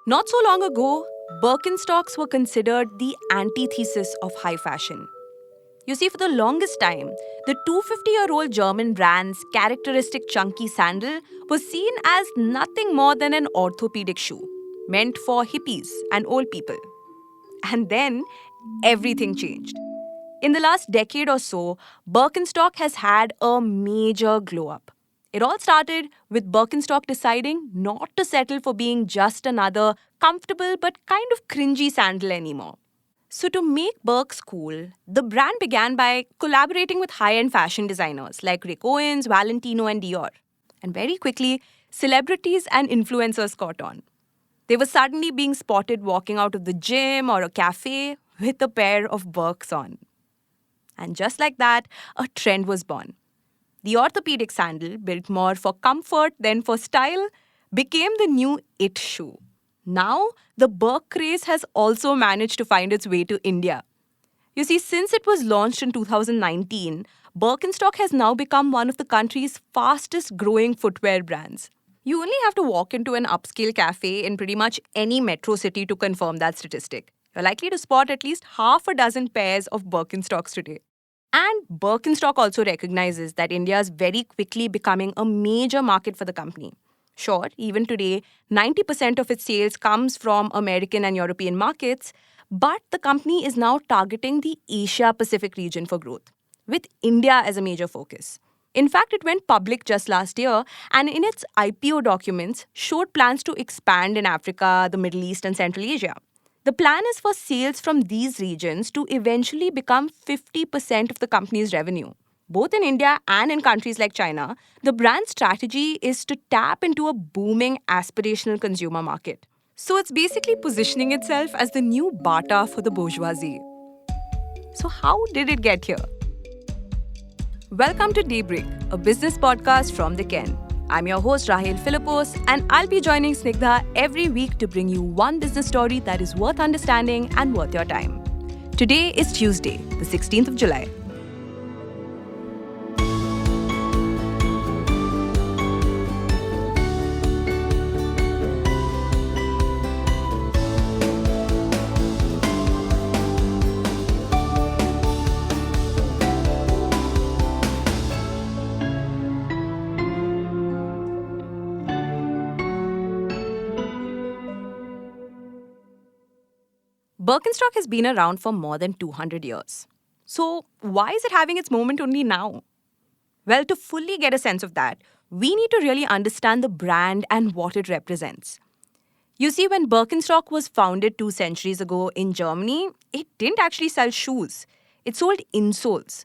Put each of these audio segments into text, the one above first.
Not so long ago, Birkenstocks were considered the antithesis of high fashion. You see, for the longest time, the 250-year-old German brand's characteristic chunky sandal was seen as nothing more than an orthopedic shoe, meant for hippies and old people. And then everything changed. In the last decade or so, Birkenstock has had a major glow up. It all started with Birkenstock deciding not to settle for being just another comfortable but kind of cringy sandal anymore. So, to make Birks cool, the brand began by collaborating with high end fashion designers like Rick Owens, Valentino, and Dior. And very quickly, celebrities and influencers caught on. They were suddenly being spotted walking out of the gym or a cafe with a pair of Birks on. And just like that, a trend was born. The orthopedic sandal, built more for comfort than for style, became the new it shoe. Now, the Birk craze has also managed to find its way to India. You see, since it was launched in 2019, Birkenstock has now become one of the country's fastest growing footwear brands. You only have to walk into an upscale cafe in pretty much any metro city to confirm that statistic. You're likely to spot at least half a dozen pairs of Birkenstocks today. And Birkenstock also recognizes that India is very quickly becoming a major market for the company. Sure, even today, 90% of its sales comes from American and European markets, but the company is now targeting the Asia Pacific region for growth, with India as a major focus. In fact, it went public just last year and in its IPO documents showed plans to expand in Africa, the Middle East, and Central Asia. The plan is for sales from these regions to eventually become 50% of the company's revenue. Both in India and in countries like China, the brand's strategy is to tap into a booming aspirational consumer market. So it's basically positioning itself as the new Bata for the bourgeoisie. So, how did it get here? Welcome to Daybreak, a business podcast from The Ken. I'm your host Rahel Philippos, and I'll be joining Snigdha every week to bring you one business story that is worth understanding and worth your time. Today is Tuesday, the 16th of July. Birkenstock has been around for more than 200 years. So, why is it having its moment only now? Well, to fully get a sense of that, we need to really understand the brand and what it represents. You see, when Birkenstock was founded 2 centuries ago in Germany, it didn't actually sell shoes. It sold insoles.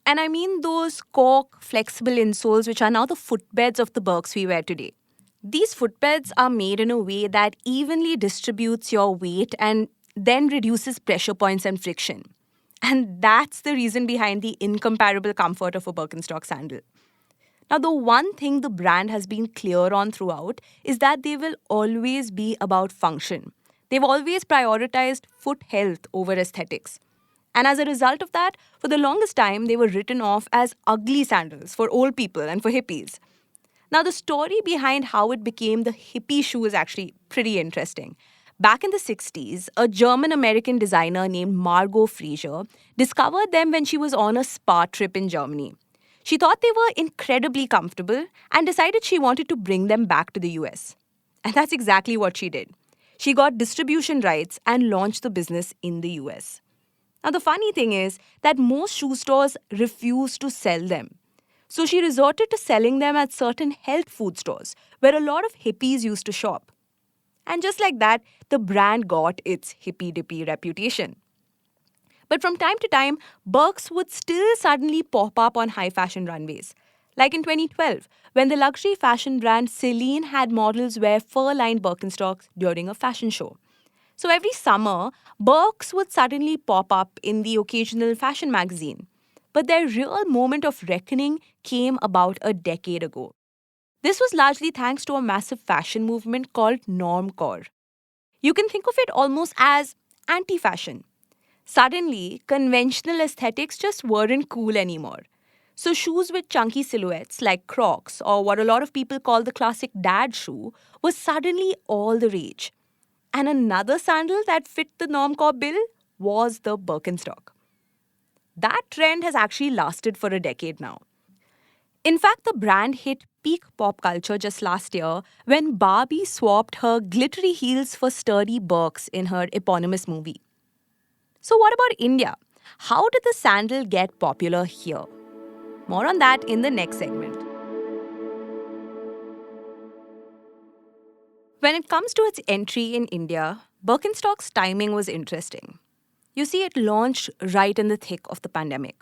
And I mean those cork, flexible insoles which are now the footbeds of the Birks we wear today. These footbeds are made in a way that evenly distributes your weight and then reduces pressure points and friction. And that's the reason behind the incomparable comfort of a Birkenstock sandal. Now, the one thing the brand has been clear on throughout is that they will always be about function. They've always prioritized foot health over aesthetics. And as a result of that, for the longest time, they were written off as ugly sandals for old people and for hippies. Now, the story behind how it became the hippie shoe is actually pretty interesting. Back in the 60s, a German American designer named Margot Fraser discovered them when she was on a spa trip in Germany. She thought they were incredibly comfortable and decided she wanted to bring them back to the US. And that's exactly what she did. She got distribution rights and launched the business in the US. Now, the funny thing is that most shoe stores refuse to sell them. So she resorted to selling them at certain health food stores where a lot of hippies used to shop. And just like that, the brand got its hippy-dippy reputation. But from time to time, Birks would still suddenly pop up on high fashion runways. Like in 2012, when the luxury fashion brand Celine had models wear fur-lined Birkenstocks during a fashion show. So every summer, Birks would suddenly pop up in the occasional fashion magazine. But their real moment of reckoning came about a decade ago. This was largely thanks to a massive fashion movement called normcore. You can think of it almost as anti-fashion. Suddenly, conventional aesthetics just weren't cool anymore. So shoes with chunky silhouettes like Crocs or what a lot of people call the classic dad shoe was suddenly all the rage. And another sandal that fit the Normcore bill was the Birkenstock. That trend has actually lasted for a decade now. In fact, the brand hit peak pop culture just last year when Barbie swapped her glittery heels for sturdy Birks in her eponymous movie. So, what about India? How did the sandal get popular here? More on that in the next segment. When it comes to its entry in India, Birkenstock's timing was interesting. You see, it launched right in the thick of the pandemic.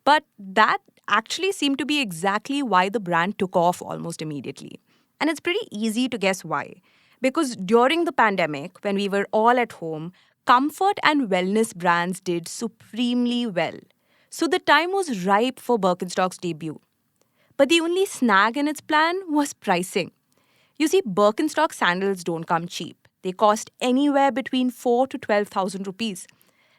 But that actually seemed to be exactly why the brand took off almost immediately. And it's pretty easy to guess why. Because during the pandemic, when we were all at home, comfort and wellness brands did supremely well. So the time was ripe for Birkenstock's debut. But the only snag in its plan was pricing. You see, Birkenstock sandals don't come cheap. They cost anywhere between 4 to 12,000 rupees.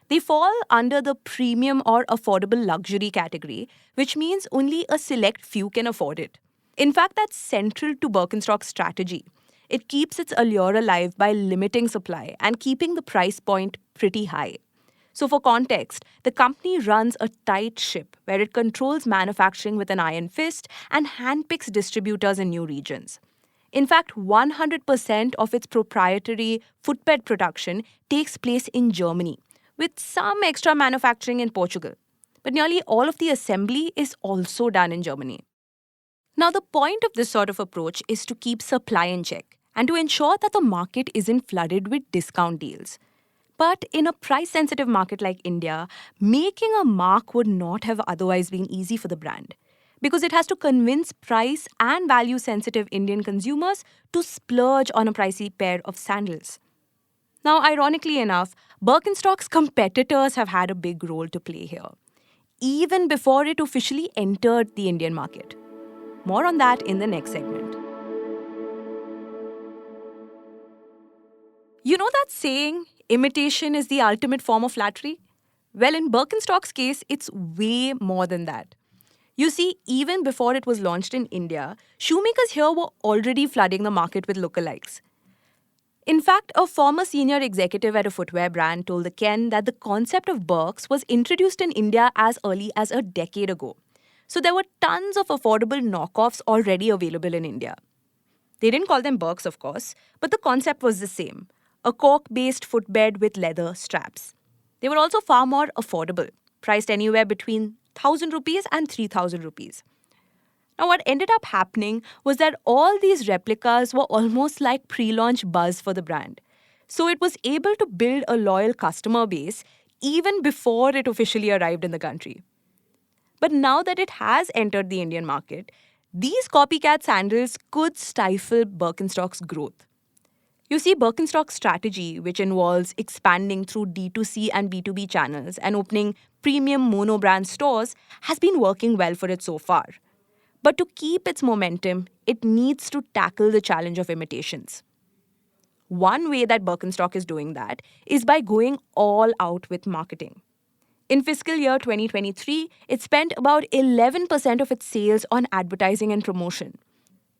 They fall under the premium or affordable luxury category, which means only a select few can afford it. In fact, that's central to Birkenstock's strategy. It keeps its allure alive by limiting supply and keeping the price point pretty high. So, for context, the company runs a tight ship where it controls manufacturing with an iron fist and handpicks distributors in new regions. In fact, 100% of its proprietary footbed production takes place in Germany, with some extra manufacturing in Portugal. But nearly all of the assembly is also done in Germany. Now, the point of this sort of approach is to keep supply in check and to ensure that the market isn't flooded with discount deals. But in a price sensitive market like India, making a mark would not have otherwise been easy for the brand because it has to convince price and value sensitive Indian consumers to splurge on a pricey pair of sandals. Now, ironically enough, Birkenstock's competitors have had a big role to play here, even before it officially entered the Indian market. More on that in the next segment. You know that saying, imitation is the ultimate form of flattery? Well, in Birkenstock's case, it's way more than that. You see, even before it was launched in India, shoemakers here were already flooding the market with lookalikes. In fact, a former senior executive at a footwear brand told the Ken that the concept of Birks was introduced in India as early as a decade ago. So there were tons of affordable knockoffs already available in India. They didn't call them Birks, of course, but the concept was the same, a cork-based footbed with leather straps. They were also far more affordable, priced anywhere between 1,000 rupees and 3,000 rupees. Now, what ended up happening was that all these replicas were almost like pre-launch buzz for the brand. So it was able to build a loyal customer base even before it officially arrived in the country. But now that it has entered the Indian market, these copycat sandals could stifle Birkenstock's growth. You see, Birkenstock's strategy, which involves expanding through D2C and B2B channels and opening premium mono-brand stores, has been working well for it so far. But to keep its momentum, it needs to tackle the challenge of imitations. One way that Birkenstock is doing that is by going all out with marketing. In fiscal year 2023, it spent about 11% of its sales on advertising and promotion.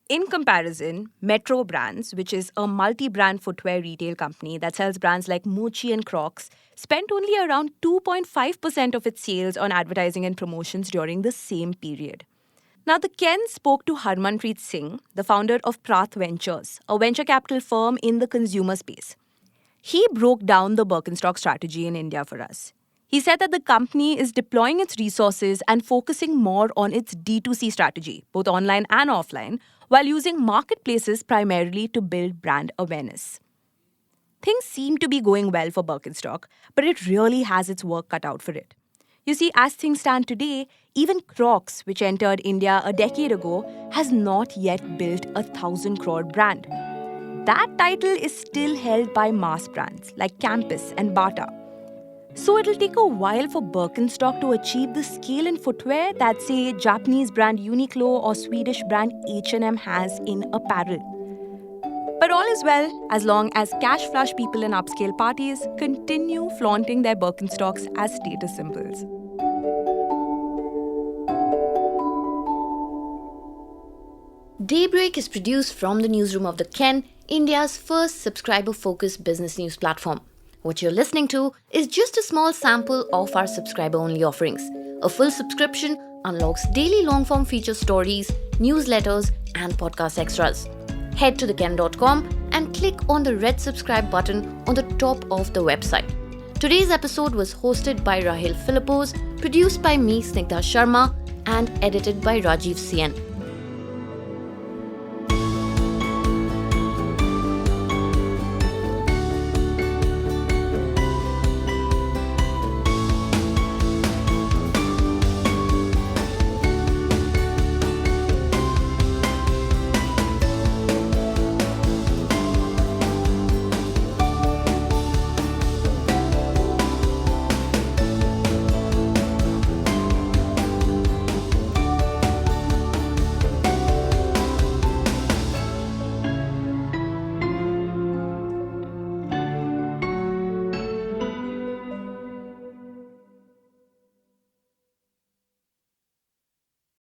In comparison, Metro Brands, which is a multi-brand footwear retail company that sells brands like Mochi and Crocs, spent only around 2.5% of its sales on advertising and promotions during the same period. Now, the Ken spoke to Harmanpreet Singh, the founder of Prath Ventures, a venture capital firm in the consumer space. He broke down the Birkenstock strategy in India for us. He said that the company is deploying its resources and focusing more on its D2C strategy, both online and offline, while using marketplaces primarily to build brand awareness. Things seem to be going well for Birkenstock, but it really has its work cut out for it. You see, as things stand today, even Crocs, which entered India a decade ago, has not yet built a 1,000 crore brand. That title is still held by mass brands like Campus and Bata. So it'll take a while for Birkenstock to achieve the scale in footwear that, say, Japanese brand Uniqlo or Swedish brand H&M has in apparel. But all is well as long as cash flush people in upscale parties continue flaunting their Birkenstocks as status symbols. Daybreak is produced from the newsroom of The Ken, India's first subscriber-focused business news platform. What you're listening to is just a small sample of our subscriber-only offerings. A full subscription unlocks daily long-form feature stories, newsletters, and podcast extras. Head to theken.com and click on the red subscribe button on the top of the website. Today's episode was hosted by Rahil Philippos, produced by me, Snigdha Sharma, and edited by Rajiv CN.